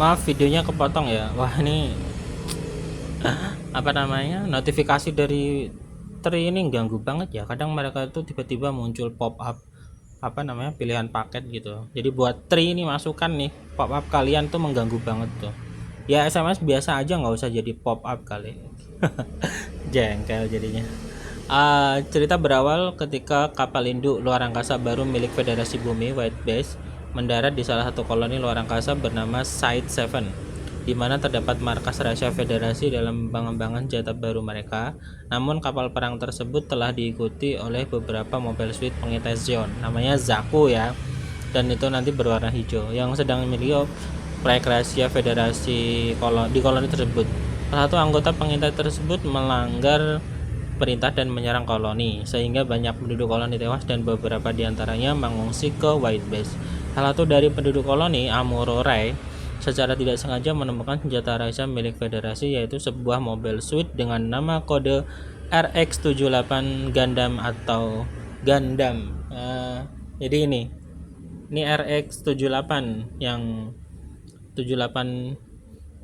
Maaf videonya kepotong ya. Wah, ini apa namanya? Notifikasi dari Tri ini ganggu banget ya. Kadang mereka itu tiba-tiba muncul pop up apa namanya? Pilihan paket gitu. Jadi buat Tri ini masukan nih, pop up kalian tuh mengganggu banget tuh. Ya SMS biasa aja nggak usah jadi pop up kali. Jengkel jadinya. Cerita berawal ketika kapal induk luar angkasa baru milik Federasi Bumi White Base mendarat di salah satu koloni luar angkasa bernama Site 7, di mana terdapat markas rahasia Federasi dalam pengembangan jata baru mereka. Namun kapal perang tersebut telah diikuti oleh beberapa mobile suit pengintai Zion, namanya Zaku ya, dan itu nanti berwarna hijau, yang sedang memiliki proyek rahasia Federasi di koloni tersebut. Salah satu anggota pengintai tersebut melanggar perintah dan menyerang koloni, sehingga banyak penduduk koloni tewas dan beberapa diantaranya mengungsi ke White Base. Salah satu dari penduduk koloni, Amuro Ray, secara tidak sengaja menemukan senjata rahasia milik Federasi, yaitu sebuah mobile suit dengan nama kode RX-78 Gundam atau Gundam. Jadi ini RX-78 yang 78,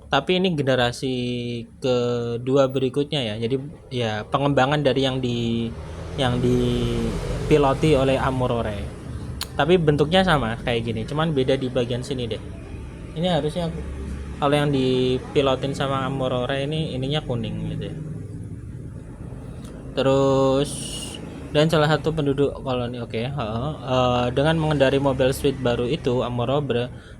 tapi ini generasi kedua berikutnya ya. Jadi ya pengembangan dari yang dipiloti oleh Amurore. Tapi bentuknya sama kayak gini, cuman beda di bagian sini deh. Ini harusnya kalau yang dipilotin sama Amurore ini ininya kuning gitu ya. Terus dan salah satu penduduk koloni dengan mengendari mobil suite baru itu, Amuro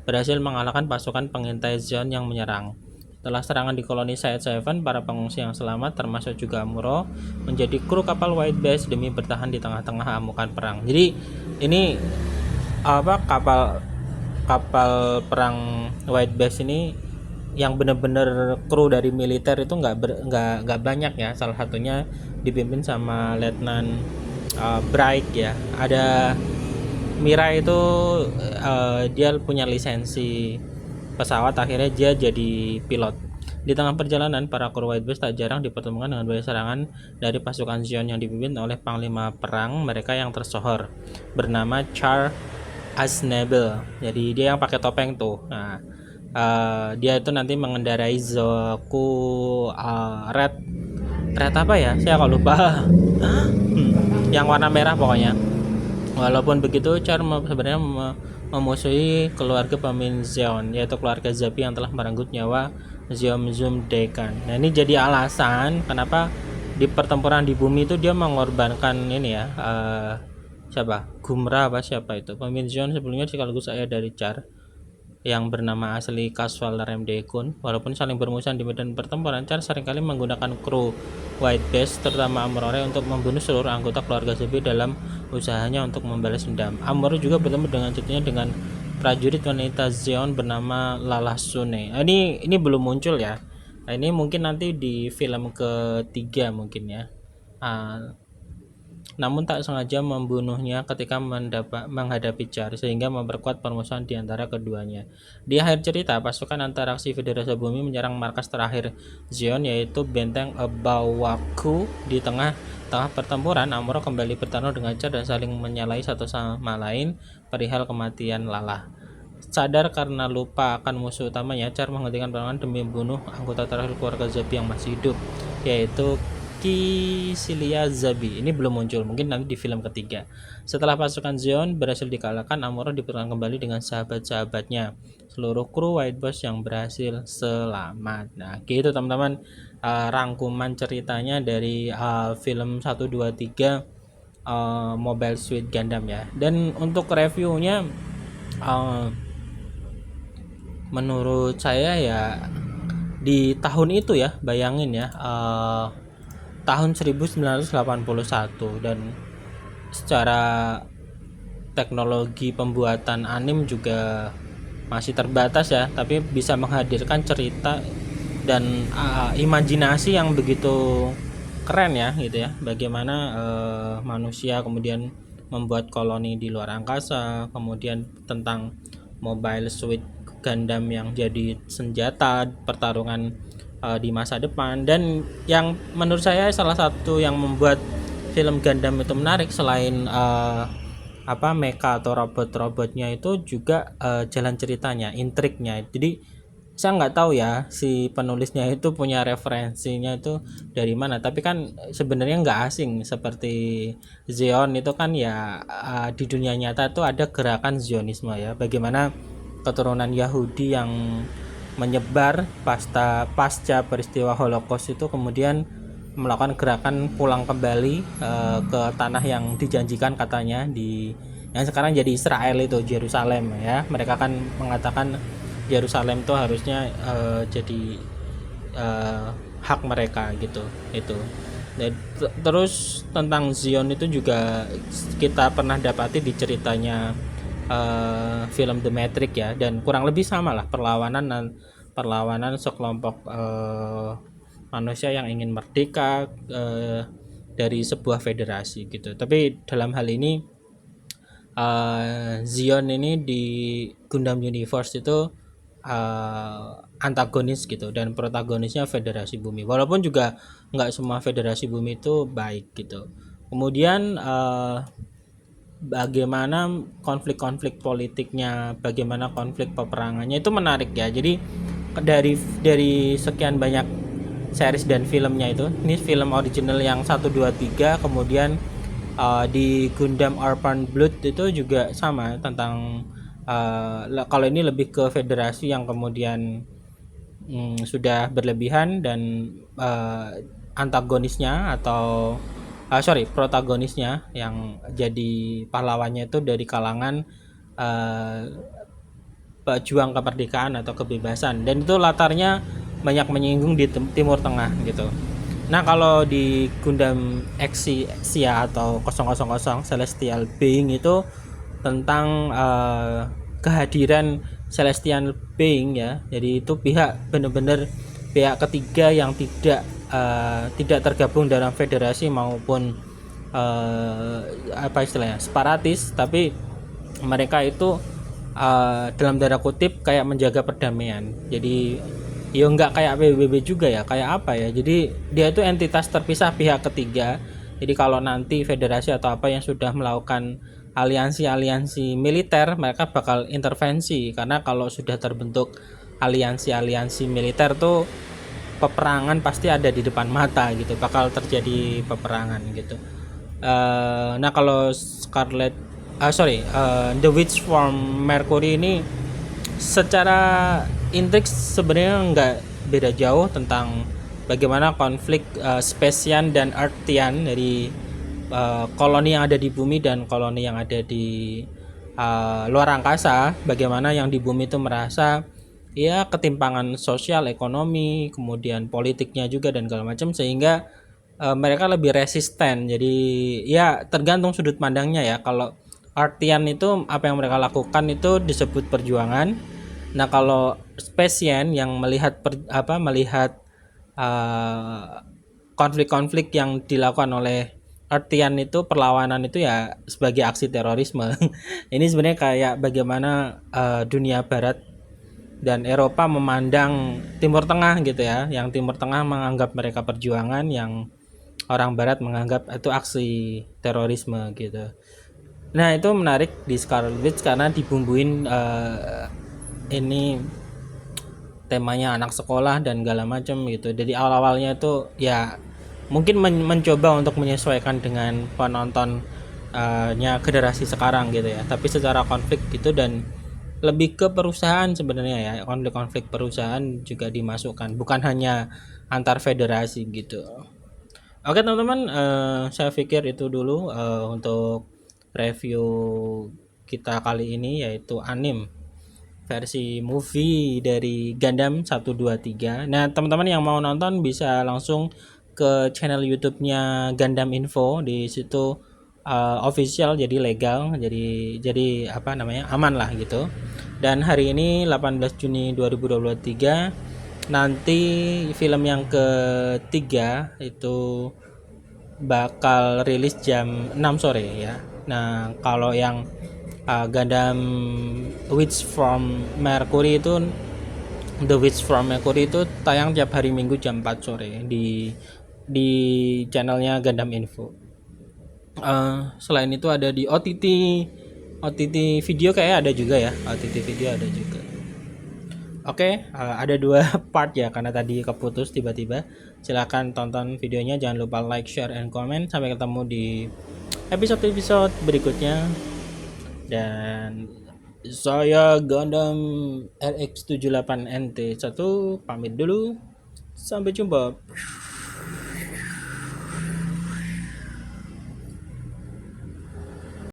berhasil mengalahkan pasukan pengintai Zion yang menyerang. Setelah serangan di koloni Site 7, para pengungsi yang selamat termasuk juga Amuro menjadi kru kapal White Base demi bertahan di tengah-tengah amukan perang. Jadi ini apa kapal perang White Base ini yang benar-benar kru dari militer itu nggak banyak ya. Salah satunya dipimpin sama Letnan Bright ya. Ada Mira itu dia punya lisensi pesawat, akhirnya dia jadi pilot. Di tengah perjalanan, para kru White Base tak jarang dipertemukan dengan banyak serangan dari pasukan Zion yang dipimpin oleh panglima perang mereka yang tersohor bernama Char Aznable. Jadi dia yang pakai topeng tuh. Nah, dia itu nanti mengendarai Zoku red apa ya? Saya kalau lupa. Yang warna merah pokoknya. Walaupun begitu, Char sebenarnya memusuhi keluarga pemimpin Zeon, yaitu keluarga Zabi yang telah merenggut nyawa Zeom Dekan. Nah, ini jadi alasan kenapa di pertempuran di bumi itu dia mengorbankan ini ya, siapa? Gumra apa siapa itu? Pemimpin Zeon sebelumnya sekaligus ayah dari Char yang bernama asli Kaswal Remdekun. Walaupun saling bermusuhan di medan pertempuran, Char seringkali menggunakan kru White Base, terutama Amurore, untuk membunuh seluruh anggota keluarga Zebi dalam usahanya untuk membalas dendam. Amuro juga bertemu dengan cucunya dengan prajurit wanita Zeon bernama Lala Sune. Ini belum muncul ya. Nah, ini mungkin nanti di film ketiga mungkin ya. Namun tak sengaja membunuhnya ketika menghadapi Char, sehingga memperkuat permusuhan di antara keduanya. Di akhir cerita, pasukan antaraksi Federasi Bumi menyerang markas terakhir Zion, yaitu benteng Ebawaku. Di tengah pertempuran, Amuro kembali bertarung dengan Char dan saling menyalahi satu sama lain perihal kematian Lala. Sadar karena lupa akan musuh utamanya, Char menghentikan perang demi membunuh anggota terakhir keluarga Zabi yang masih hidup, yaitu Kisilia Zabi. Ini belum muncul, mungkin nanti di film ketiga. Setelah pasukan Zeon berhasil dikalahkan, Amuro dipertemukan kembali dengan sahabat-sahabatnya, seluruh kru White Base yang berhasil selamat. Nah, gitu teman-teman, rangkuman ceritanya dari film 1, 2, 3 Mobile Suit Gundam ya. Dan untuk reviewnya, menurut saya ya di tahun itu ya, bayangin ya, tahun 1981, dan secara teknologi pembuatan anim juga masih terbatas ya, tapi bisa menghadirkan cerita dan imajinasi yang begitu keren ya gitu ya. Bagaimana manusia kemudian membuat koloni di luar angkasa, kemudian tentang mobile suit Gundam yang jadi senjata pertarungan di masa depan. Dan yang menurut saya salah satu yang membuat film Gundam itu menarik selain mecha atau robot-robotnya, itu juga jalan ceritanya, intriknya. Jadi saya nggak tahu ya si penulisnya itu punya referensinya itu dari mana, tapi kan sebenarnya nggak asing seperti Zion itu kan ya, di dunia nyata tuh ada gerakan Zionisme ya, bagaimana keturunan Yahudi yang menyebar pasca peristiwa Holocaust itu kemudian melakukan gerakan pulang kembali ke tanah yang dijanjikan katanya, di yang sekarang jadi Israel itu Yerusalem ya. Mereka kan mengatakan Yerusalem itu harusnya jadi eh, hak mereka gitu itu. Dan terus tentang Zion itu juga kita pernah dapati di ceritanya film The Matrix ya, dan kurang lebih sama lah perlawanan sekelompok manusia yang ingin merdeka dari sebuah federasi gitu. Tapi dalam hal ini Zion ini di Gundam Universe itu antagonis gitu, dan protagonisnya Federasi Bumi, walaupun juga nggak semua Federasi Bumi itu baik gitu. Kemudian bagaimana konflik-konflik politiknya, bagaimana konflik peperangannya itu menarik ya. Jadi dari sekian banyak series dan filmnya itu, ini film original yang 1, 2, 3, kemudian di Gundam Urban Blood itu juga sama tentang kalau ini lebih ke federasi yang kemudian sudah berlebihan, dan antagonisnya atau protagonisnya yang jadi pahlawannya itu dari kalangan uh, pejuang kemerdekaan atau kebebasan, dan itu latarnya banyak menyinggung di Timur Tengah gitu. Nah, kalau di Gundam Exia atau 000 Celestial Being itu tentang kehadiran Celestial Being ya. Jadi itu benar-benar pihak ketiga yang tidak tergabung dalam federasi maupun apa istilahnya separatis, tapi mereka itu dalam tanda kutip kayak menjaga perdamaian. Jadi ya nggak kayak PBB juga ya, kayak apa ya, jadi dia itu entitas terpisah pihak ketiga. Jadi kalau nanti federasi atau apa yang sudah melakukan aliansi militer, mereka bakal intervensi, karena kalau sudah terbentuk aliansi militer tuh peperangan pasti ada di depan mata gitu, bakal terjadi peperangan gitu. Nah kalau The Witch from Mercury ini secara intrik sebenarnya nggak beda jauh tentang bagaimana konflik Spesian dan Earthian dari koloni yang ada di bumi dan koloni yang ada di luar angkasa. Bagaimana yang di bumi itu merasa ya ketimpangan sosial, ekonomi, kemudian politiknya juga dan segala macam, sehingga mereka lebih resisten. Jadi ya tergantung sudut pandangnya ya. Kalau Artian itu apa yang mereka lakukan itu disebut perjuangan. Nah, kalau Spesian yang melihat konflik-konflik yang dilakukan oleh Artian itu, perlawanan itu ya sebagai aksi terorisme. Ini sebenarnya kayak bagaimana dunia barat dan Eropa memandang Timur Tengah gitu ya. Yang Timur Tengah menganggap mereka perjuangan, yang orang barat menganggap itu aksi terorisme gitu. Nah, itu menarik di Scarlet Witch karena dibumbuin ini temanya anak sekolah dan segala macam gitu. Jadi awal-awalnya itu ya mungkin mencoba untuk menyesuaikan dengan penontonnya generasi sekarang gitu ya. Tapi secara konflik gitu, dan lebih ke perusahaan sebenarnya ya. Konflik-konflik perusahaan juga dimasukkan, bukan hanya antar federasi gitu. Oke teman-teman, saya pikir itu dulu untuk review kita kali ini, yaitu anime versi movie dari Gundam 1, 2, 3. Nah teman-teman yang mau nonton bisa langsung ke channel YouTube-nya Gundam Info. Di situ official, jadi legal, jadi apa namanya, aman lah gitu. Dan hari ini 18 Juni 2023 nanti film yang ketiga itu bakal rilis jam 6 sore ya. Nah, kalau yang Gundam Witch from Mercury itu, The Witch from Mercury itu tayang tiap hari Minggu jam 4 sore di channelnya Gundam Info. Selain itu ada di OTT video kayak ada juga ya, OTT video ada juga. Oke, ada dua part ya karena tadi keputus tiba-tiba. Silahkan tonton videonya, jangan lupa like, share, and comment. Sampai ketemu di episode-episode berikutnya. Dan saya Gundam RX78NT1 pamit dulu. Sampai jumpa.